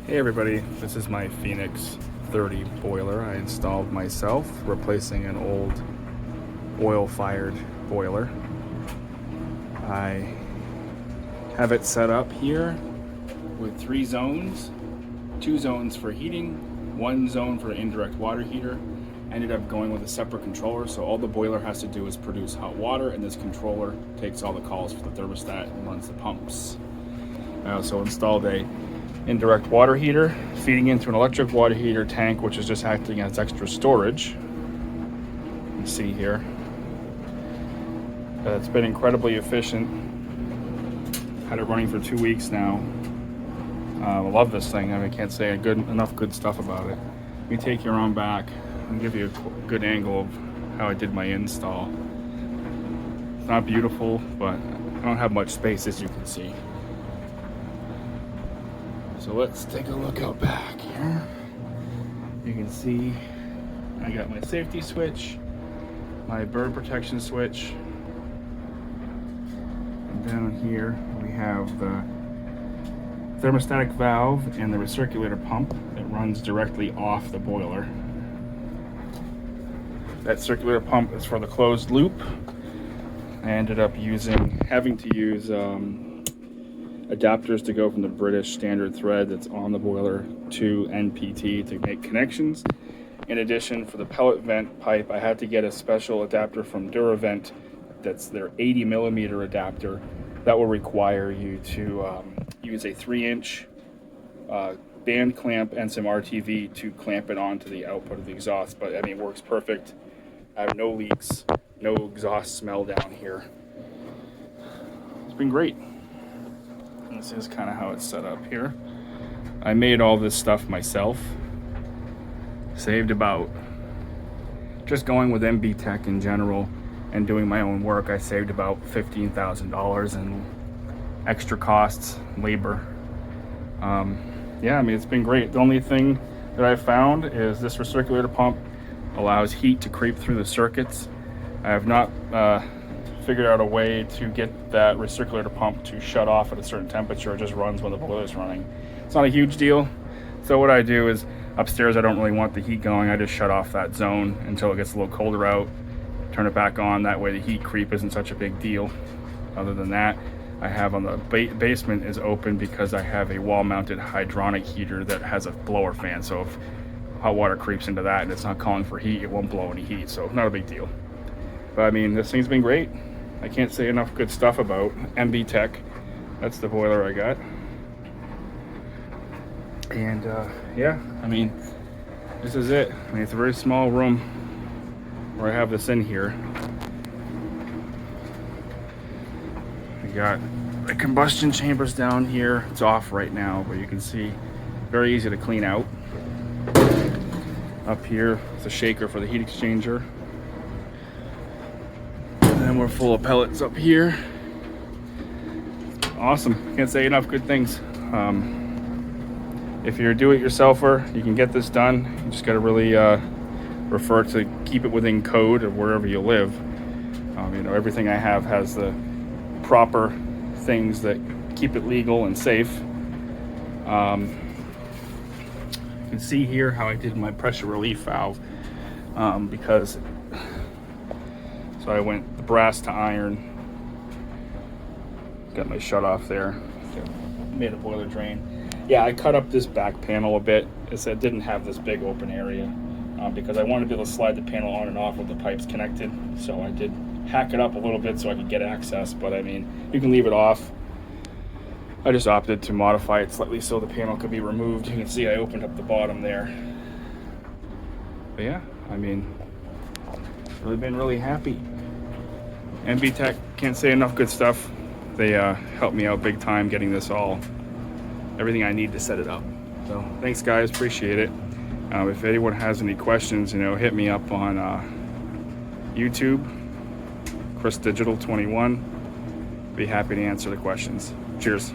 Hey everybody, this is my Phoenix 30 boiler I installed myself, replacing an old oil-fired boiler. I have it set up here with 3 zones, 2 zones for heating, 1 zone for an indirect water heater. Ended up going with a separate controller, so all the boiler has to do is produce hot water, and this controller takes all the calls for the thermostat and runs the pumps. I also installed a indirect water heater feeding into an electric water heater tank, which is just acting as extra storage. You can see here it's been incredibly efficient. Had it running for 2 weeks now. I love this thing. I can't say enough good stuff about it. Let me take you around back and give you a good angle of how I did my install. It's not beautiful, but I don't have much space, as you can see. So let's take a look out back here. You can see I got my safety switch, my bird protection switch, and down here we have the thermostatic valve and the recirculator pump that runs directly off the boiler. That circulator pump is for the closed loop. I ended up having to use adapters to go from the British standard thread that's on the boiler to NPT to make connections. In addition, for the pellet vent pipe, I had to get a special adapter from Duravent. That's their 80 millimeter adapter that will require you to use a 3-inch band clamp and some RTV to clamp it onto the output of the exhaust. But I mean, it works perfect. I have no leaks, no exhaust smell down here. It's been great. This is kind of how it's set up here. I made all this stuff myself. Saved about, just going with MB Tech in general and doing my own work, I saved about $15,000 in extra costs, labor. Yeah, I mean, it's been great. The only thing that I found is this recirculator pump allows heat to creep through the circuits. I have not figured out a way to get that recirculator pump to shut off at a certain temperature. It just runs when the boiler is running. It's not a huge deal. So what I do is upstairs, I don't really want the heat going. I just shut off that zone until it gets a little colder out, turn it back on. That way the heat creep isn't such a big deal. Other than that, I have on the basement is open because I have a wall mounted hydronic heater that has a blower fan. So if hot water creeps into that and it's not calling for heat, it won't blow any heat. So not a big deal. But I mean, this thing's been great. I can't say enough good stuff about MB Tech. That's the boiler I got. And yeah, I mean, this is it. I mean, it's a very small room where I have this in here. I got the combustion chambers down here. It's off right now, but you can see very easy to clean out. Up here, it's a shaker for the heat exchanger. And then we're full of pellets up here. Awesome. Can't say enough good things. If you're a do-it-yourselfer, you can get this done. You just got to really refer to keep it within code of wherever you live. You know, everything I have has the proper things that keep it legal and safe. You can see here how I did my pressure relief valve because so I went the brass to iron, got my shut off there, made a boiler drain. Yeah, I cut up this back panel a bit. It didn't have this big open area because I wanted to be able to slide the panel on and off with the pipes connected. So I did hack it up a little bit so I could get access, but I mean, you can leave it off. I just opted to modify it slightly so the panel could be removed. You can see I opened up the bottom there. But yeah, I mean, really been really happy. MB Tech, can't say enough good stuff. They helped me out big time getting this everything I need to set it up. So thanks guys, appreciate it. If anyone has any questions, you know, hit me up on YouTube, Chris Digital 21. Be happy to answer the questions. Cheers.